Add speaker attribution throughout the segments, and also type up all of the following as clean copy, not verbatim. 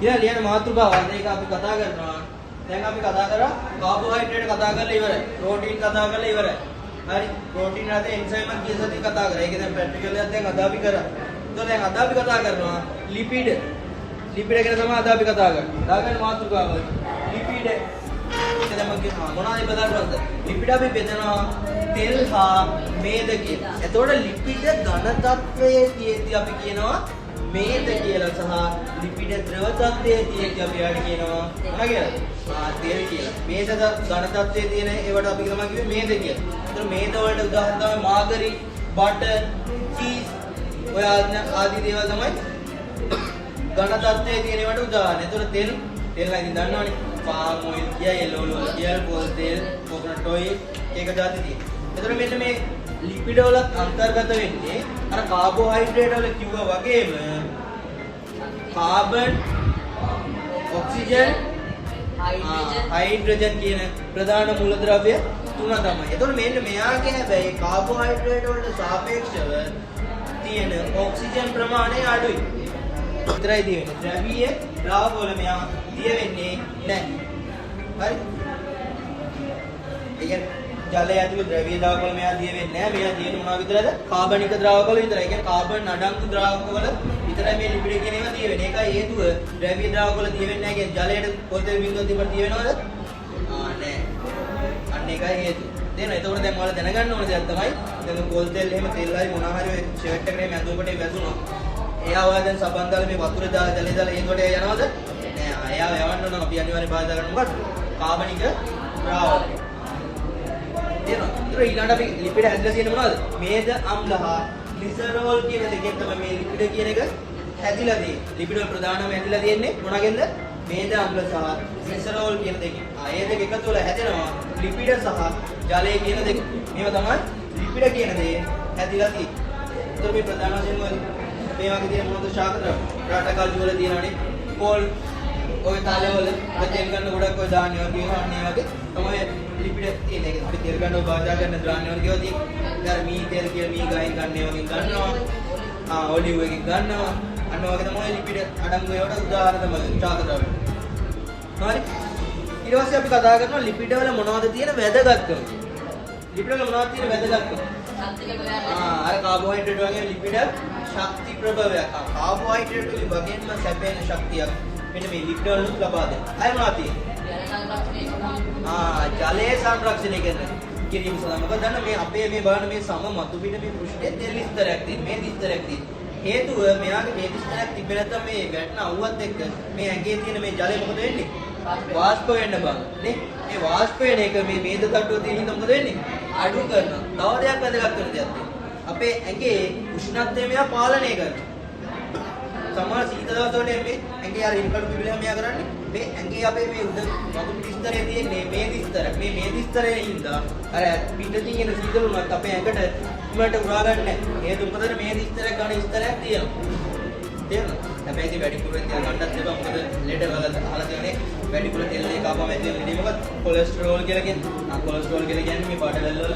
Speaker 1: ඊළඟ ලියන මාතෘකාව ඒක අපි කතා කරනවා. දැන් අපි කතා කරා කාබෝහයිඩ්‍රේට් කතා කරලා ඉවරයි. ප්‍රෝටීන් කතා කරලා ඉවරයි. හරි. ප්‍රෝටීන් වලට එන්සයිම් එක කී සති කතා කරා. ඒක දැන් ප්‍රැක්ටිකල් එකක් දැන් අද අපි කරා. එතකොට දැන් අද අපි කතා කරනවා ලිපිඩ. ලිපිඩ ගැන තමයි අද අපි කතා කරන්නේ. දාගන්න මාතෘකාව. ලිපිඩ. ඒක දැන් මම කියනවා මොනවද බෙදන්නවද? ලිපිඩ අපි බෙදනවා තෙල් හා මේද කියලා. එතකොට ලිපිඩ ඝන තත්වයේ තියෙද්දි අපි කියනවා මේද කියලා සහ ලිපිඩ ද්‍රව තත්ත්වයේ තියෙද්දි අපි යාට කියනවා මොනවා කියලාද? තෙල් කියලා. මේද ඝන තත්ත්වයේ තියෙන ඒවට අපි තමයි කිව්වේ මේද කියලා. ඒතර මේද වලට උදාහරණ තමයි මාගරි, බටර්, චීස් ඔය ආදී දේවල් තමයි ඝන තත්ත්වයේ තියෙන ඒවට උදාහරණ. ඒතර තෙල් නම් ඉතින් දන්නවනේ. පාම් ඔයිල් කියයි, එළවලු වල කියයි, පොල් තෙල්, කොකනට් ඔයිල් ඒක જાති තියෙනවා. ඒතර මෙන්න මේ ලිපිඩ වල අන්තර්ගත වෙන්නේ අර කාබෝහයිඩ්‍රේට් වල කිව්වා වගේම කාබන්, ඔක්සිජන්, හයිඩ්‍රජන් කියන ප්‍රධාන මූලද්‍රව්‍ය තුන තමයි. ඒතකොට මෙන්න මෙයාගේ හැබැයි කාබෝහයිඩ්‍රේට් වලට සාපේක්ෂව තියෙන ඔක්සිජන් ප්‍රමාණය අඩුයි. උතරයි දිය වෙන්නේ. ද්‍රවීය ද්‍රාවක වල මෙයා දිය වෙන්නේ නැහැ. හරි? ඒ කියන්නේ ජලය ඇතුළේ ද්‍රවීය ද්‍රාවක වල මෙයා දිය වෙන්නේ නැහැ. මෙයා දියන්නේ මොනවා විතරද? කාබනික ද්‍රාවක වල විතරයි. ඒ කියන්නේ කාබන් අඩංගු ද්‍රාවක වල විතරයි මේ ලිපිඩ කියන ඒවා දිය වෙන්නේ. ඒකයි හේතුව ද්‍රවීය ද්‍රාවක වල දිය වෙන්නේ නැහැ කියන්නේ ජලයට පොතේ බිඳුවක් තිබ්බට දිය වෙනවද? නැහැ. අන්න ඒකයි හේතුව. තේරෙනවද? එතකොට දැන් ඔයාලා දැනගන්න ඕන දෙයක් තමයි දැන් පොල් තෙල් එහෙම තෙල් හරි මොනවා හරි ඔය ෂර්ට් එකේ මැදුවකට වැදුනොත් එයා ඔයා දැන් සබන් දාලා මේ වතුර දාලා ජලය දාලා ඒකට යනවද? නෑ. එයා යවන්න ඕන අපි අනිවාර්යෙන් භාවිත කරන්න මොකද්ද? කාබනික ද්‍රාවකය. තේරෙනවද? ඒතර ඊළඟට අපි ලිපිඩ හැදලා තියෙන මොනවද? මේද අම්ල හා ග්ලිසරෝල් කියන දෙකෙන් තමයි මේ ලිපිඩ කියන එක හැදිලා තියෙන්නේ. ලිපිඩ වල ප්‍රධානම හැදිලා තියෙන්නේ මොනගෙන්ද? මේද අම්ල සහ ග්ලිසරෝල් කියන දෙකෙන්. ඒ දෙක එකතු වෙලා හැදෙනවා ලිපිඩ සහ ජලය කියන දෙක. මේවා තමයි ලිපිඩ කියන දේ හැදිලා තියෙන්නේ. ඒතර මේ ප්‍රධාන වශයෙන්ම මේ වගේ තියෙන මොනවද ශාක ද්‍රව්‍ය? රටකල් වල තියෙනවානේ. පොල් ඔය තාලවල තෙල් ගන්න ගොඩක් ඔය ධාන්‍ය වගේ අන්න ඒ වගේ තමයි ලිපිඩ තියෙන. ඒක අපි තෙල් ගන්නව භාජා කරන ධාන්‍ය වල කියවදී ඊට මී තෙල් කියලා මී ගහින් ගන්න ඒ වගේ ගන්නවා. ඔලිව් එකකින් ගන්නවා. අන්න වගේ තමයි ලිපිඩ අඩංගු ඒවට උදාහරණ තමයි ශාක ද්‍රව්‍ය. හරි. ඊට පස්සේ අපි කතා කරනවා ලිපිඩ වල මොනවද තියෙන වැදගත්කම. ලිපිඩ වල මොනවද තියෙන වැදගත්කම? අර කාබෝහයිඩ්‍රේට් වගේ ලිපිඩ ශක්ති ප්‍රභවයක්. කාබෝහයිඩ්‍රේට් වලින් වගේම සැපෙන ශක්තියක් මෙන්න මේ ලිපිඩ වලින් ලබා දෙනවා. අය මොනවද තියෙන්නේ? ජලය සංරක්ෂණය කිරීම සඳහා. මොකද දන්න මේ අපේ මේ බලන මේ සම මතු පිට මේ පෘෂ්ඨයේ තෙල් විස්තරයක් තියෙන. මේ විස්තරයක් තියෙන. හේතුව මෙයාගේ මේ විස්තරයක් තිබෙ නැත්නම් මේ වැටෙන අවුවත් එක්ක මේ ඇඟේ තියෙන මේ ජලය මොකද වෙන්නේ? වාෂ්ප වෙන්න බං. නේ? මේ වාෂ්ප වෙන එක මේ මේද තට්ටුව තියෙන හින්දා මොකද වෙන්නේ? අඩු කරනවා. තව දෙයක් වැදගත් වෙන දෙයක් තියෙනවා. අපේ ඇඟේ උෂ්ණත්වය මෙයා පාලනය කරනවා. සමහර සීතල දවස්වල මේ ඇඟේ අර ඉන්කඩු පිළිලම මෙයා කරන්නේ මේ ඇඟේ අපේ මේ උඩ වතුර විස්තරයේ තියෙන්නේ මේ විස්තරයක්. මේ විස්තරයේ හින්දා අර පිටින් එන සීතල උනත් අපේ ඇඟට උමට උරා ගන්න නැහැ. හේතුව මොකද මේ විස්තරයක් ගන්න විස්තරයක් තියෙනවා. තේරෙනවද? හැබැයි ඉතින් වැඩිපුර තෙල් ගන්නත් එපා. මොකද ලෙඩ වල අහලා තියෙන්නේ වැඩිපුර තෙල් එක කාපම ඇති වෙන ලෙඩ මොකද කොලෙස්ටරෝල් කියලා කියන්නේ. කොලෙස්ටරෝල් කියලා කියන්නේ මේ බඩවැල් වල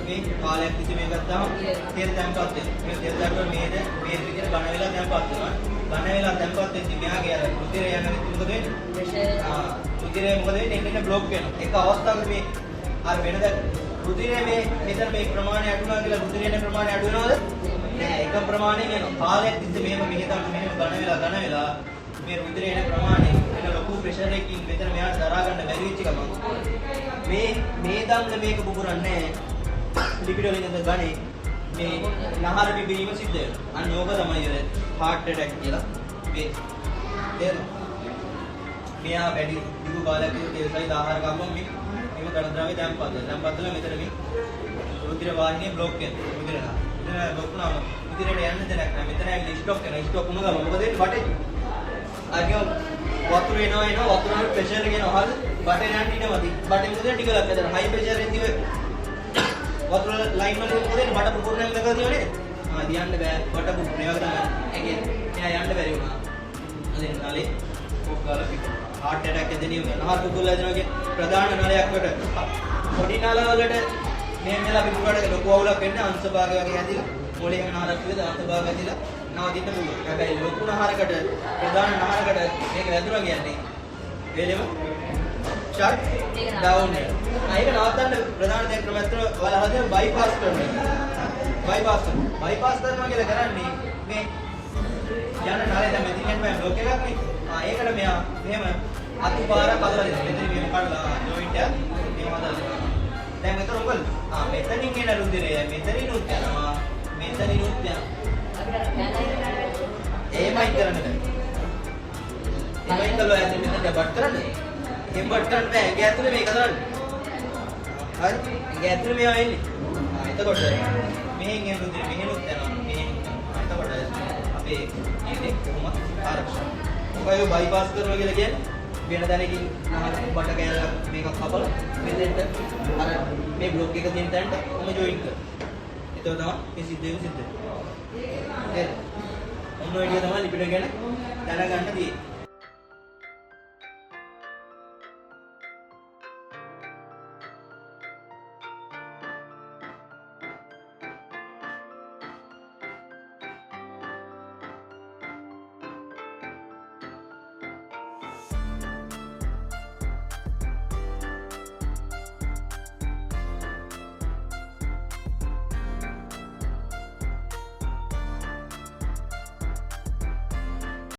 Speaker 1: මේ කාලයක් තිස්සේ මේ ගත්තාම තෙල් තැම්පත් වෙනවා. මේ තෙල් තැම්පත් මේද විදිහට ඝන වෙලා තැම්පත් වෙනවා. ඝන වෙලා තැම්පත් වෙද්දි මෙයාගේ අර රුධිරය යන මොකද වෙන්නේ? රුධිරය මොකද වෙන්නේ? එන්න બ્લોක් වෙනවා. එක අවස්ථාවක මේ අර වෙනද රුධිරය මේ මෙතන මේ ප්‍රමාණය අඩු වුණා කියලා රුධිරයේ ප්‍රමාණය අඩු වෙනවද? නෑ. එක ප්‍රමාණයෙන් යනවා. කාලයක් තිස්සේ මෙහෙම මෙහෙම ඝන වෙලා මේ රුධිරයේ ප්‍රමාණය වෙන ලොකු ප්‍රෙෂර් එකකින් මෙතන මෙයාට දරා ගන්න බැරි වෙච්ච ගමන් මේ දම්ල මේක පුපුරන්නේ ලිපිඩ වලින් ගන්නේ මේ නහර පිබීම සිද්ධ වෙනවා. අන්න යෝග තමයි heart attack කියලා. මේ මෙයා වැඩි දිගු කාලයක් තේල්සයි ආහාර ගමන් මේ ඝන ද්‍රව්‍ය තැම්පත් වෙනවා. තැම්පත් වෙලා මෙතන මේ රුධිර වාහිනිය බ්ලොක් වෙනවා. රුධිර බ්ලොක් වුණාම රුධිරයට යන්න දෙයක් නැහැ. මෙතන ඇවිල්ලා ස්ටොක් වෙනවා. ස්ටොක් වුණ ගමන් මොකද වෙන්නේ? බටේ අගිය වතුර එනවා වතුර වල ප්‍රෙෂර් එක එනවා. හරිද? බටේ යන්න ඉනවදී. බටේ මොකද ටිකක් ඇදලා හයි ප්‍රෙෂර් එකේ තියෙන වතුර ලයින් වල මොකද බට පුපුරන එක දැකලා තියෙන්නේ? දියන්න බෑ. බට පුපුරන එක තමයි. ඒකේ එයා යන්න බැරි වුණා. අදින් නාලේ කොක් ගාලා පිට. heart attack එදෙනියම නහර පුපුරලා හැදෙනවා කිය ප්‍රධාන නලයක් වට. පොඩි නල වලට මේ මෙලා පිටුරට ලොකු අවුලක් වෙන්නේ අංශ භාගය වගේ හැදිලා මොලේම නහරක් විද අංශ භාගය හැදිලා නවතින්න පුළුවන්. හැබැයි ලොකු නහරකට ප්‍රධාන නහරකට මේක වැදුනා කියන්නේ වේලෙම ෂට් ඩවුන් එක. ඒක නවත්තන්න ප්‍රධාන දෙයක් ක්‍රමයක් තමයි ඔයාලා අහලා තියෙන බයිපාස් කරන එක. බයිපාස් කරනවා කියලා කරන්නේ මේ යන නාලේ දැන් මෙතනින් මම බ්ලොක් එකක් නේ. ඒකට මෙයා මෙහෙම අතුපාරක් හදලා දෙනවා. මෙතන මෙහෙම කඩලා ජොයින්ට් එක මෙහෙම හදලා දෙනවා. දැන් මෙතන මොකද? මෙතනින් එන රුධිරය මෙතනිනුත් යනවා. මෙතනිනුත් යනවා. ඒමයි කරන්නේ. ඒමයි කළා ඇතුලේ මෙතන බට් කරන්නේ. එහෙම බට් කරන්න බෑ. ඒක ඇතුලේ මේක දාන්න. හරි? ඒක ඇතුලේ මේවා එන්නේ. එතකොට මෙහෙන් එන රුධිරය මෙහෙනුත් යනවා. මෙහෙන්. එතකොට අපේ මේ කොහොමද ආරක්ෂා. ඔය බයිපාස් කරනවා කියලා කියන්නේ වෙන දැනකින් බට කෑල්ලක් මේක කපලා මෙතෙන්ට අර මේ බ්ලොක් එක තියෙන තැනට ඔම ජොයින් කරනවා. එතකොට තමයි මේ සිද්ධ වෙන්නේ. ඔන්න ඔය ටික තමයි ලිපිඩ ගැන දැනගන්න තියෙන්නේ.